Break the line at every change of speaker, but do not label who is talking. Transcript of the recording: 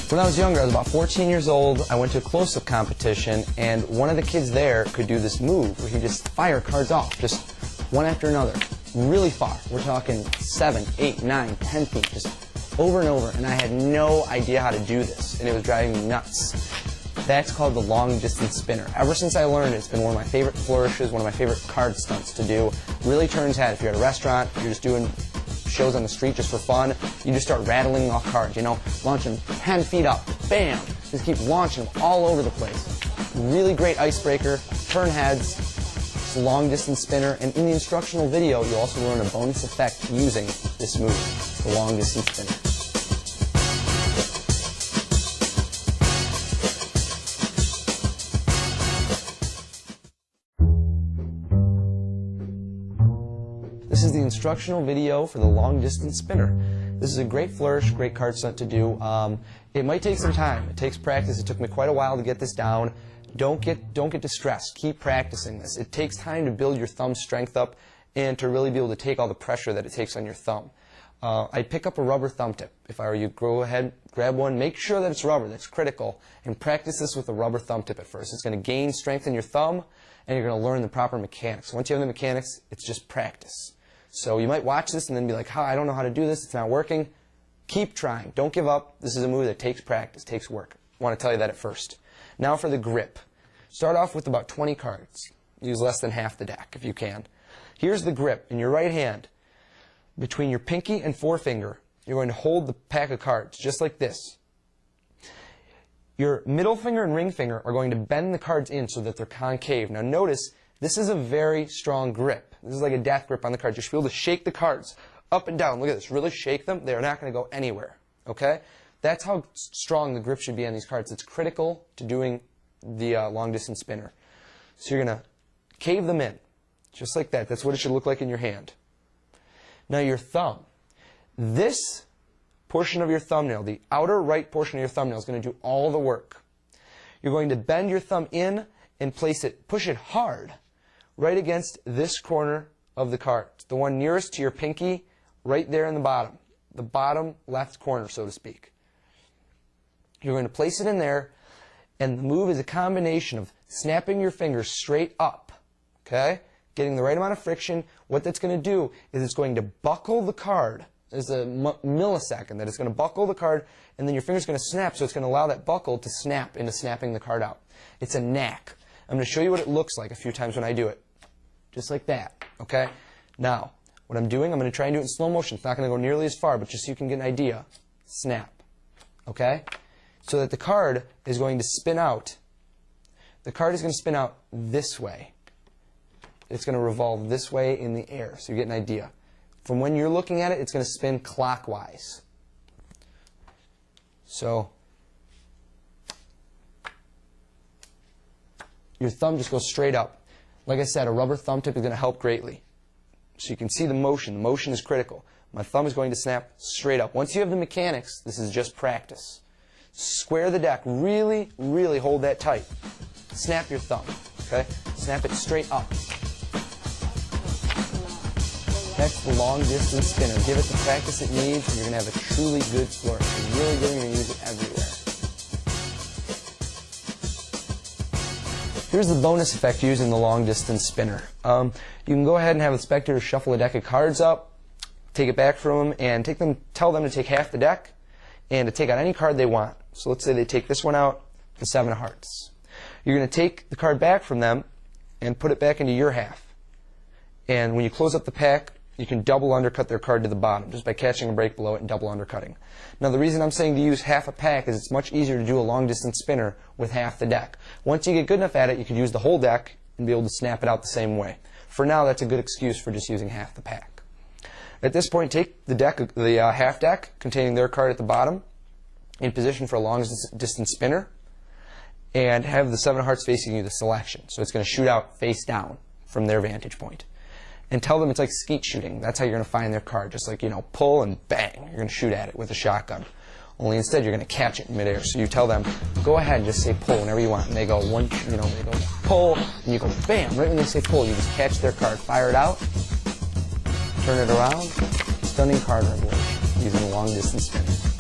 When I was younger, I was about 14 years old, I went to a close-up competition, and one of the kids there could do this move where he just fire cards off, just one after another, really far. We're talking 7, 8, 9, 10 feet, just over and over, and I had no idea how to do this, and it was driving me nuts. That's called the long-distance spinner. Ever since I learned it, it's been one of my favorite flourishes, one of my favorite card stunts to do. Really turns head. If you're at a restaurant, you're just doing shows on the street just for fun, you just start rattling off cards, you know, launching 10 feet up, bam, just keep launching them all over the place. Really great icebreaker, turn heads, it's a long distance spinner, and in the instructional video you'll also learn a bonus effect using this move, the long distance spinner. This is the instructional video for the long distance spinner. This is a great flourish, great card stunt to do. It might take some time. It takes practice. It took me quite a while to get this down. Don't get distressed. Keep practicing this. It takes time to build your thumb strength up and to really be able to take all the pressure that it takes on your thumb. I'd pick up a rubber thumb tip. If I were you, go ahead, grab one, make sure that it's rubber, that's critical, and practice this with a rubber thumb tip at first. It's going to gain strength in your thumb, and you're going to learn the proper mechanics. Once you have the mechanics, it's just practice. So you might watch this and then be like, I don't know how to do this, it's not working. Keep trying. Don't give up. This is a move that takes practice, takes work. I want to tell you that at first. Now for the grip. Start off with about 20 cards. Use less than half the deck if you can. Here's the grip. In your right hand, between your pinky and forefinger, you're going to hold the pack of cards just like this. Your middle finger and ring finger are going to bend the cards in so that they're concave. Now notice, this is a very strong grip. This is like a death grip on the cards. You should be able to shake the cards up and down. Look at this. Really shake them. They're not going to go anywhere. Okay? That's how strong the grip should be on these cards. It's critical to doing the long-distance spinner. So you're going to cave them in. Just like that. That's what it should look like in your hand. Now your thumb. This portion of your thumbnail, the outer right portion of your thumbnail, is going to do all the work. You're going to bend your thumb in and place it, push it hard, right against this corner of the card, the one nearest to your pinky, right there in the bottom left corner, so to speak. You're going to place it in there, and the move is a combination of snapping your fingers straight up, okay, getting the right amount of friction. What that's going to do is it's going to buckle the card. There's a millisecond that it's going to buckle the card, and then your finger's going to snap, so it's going to allow that buckle to snap into snapping the card out. It's a knack. I'm going to show you what it looks like a few times when I do it. Just like that, okay? Now, what I'm doing, I'm going to try and do it in slow motion. It's not going to go nearly as far, but just so you can get an idea. Snap, okay? So that the card is going to spin out. The card is going to spin out this way. It's going to revolve this way in the air, so you get an idea. From when you're looking at it, it's going to spin clockwise. So your thumb just goes straight up. Like I said, a rubber thumb tip is going to help greatly. So you can see the motion. The motion is critical. My thumb is going to snap straight up. Once you have the mechanics, this is just practice. Square the deck. Really, really hold that tight. Snap your thumb. Okay? Snap it straight up. That's the long distance spinner. Give it the practice it needs, and you're going to have a truly good flourish. You're really going to use it everywhere. Here's the bonus effect using the long distance spinner. You can go ahead and have the spectator shuffle a deck of cards up, take it back from them, and tell them to take half the deck and to take out any card they want. So let's say they take this one out, the 7 of hearts. You're going to take the card back from them and put it back into your half. And when you close up the pack, you can double undercut their card to the bottom just by catching a break below it and double undercutting. Now the reason I'm saying to use half a pack is it's much easier to do a long distance spinner with half the deck. Once you get good enough at it, you can use the whole deck and be able to snap it out the same way. For now, that's a good excuse for just using half the pack. At this point, take the half deck containing their card at the bottom in position for a long distance spinner and have the 7 of hearts facing you, the selection. So it's going to shoot out face down from their vantage point. And tell them it's like skeet shooting. That's how you're going to find their card. Just like, you know, pull and bang. You're going to shoot at it with a shotgun. Only instead you're going to catch it in midair. So you tell them, go ahead and just say pull whenever you want. And they go they go pull, and you go bam. Right when they say pull, you just catch their card, fire it out, turn it around. Stunning card revelation using the long distance spinner.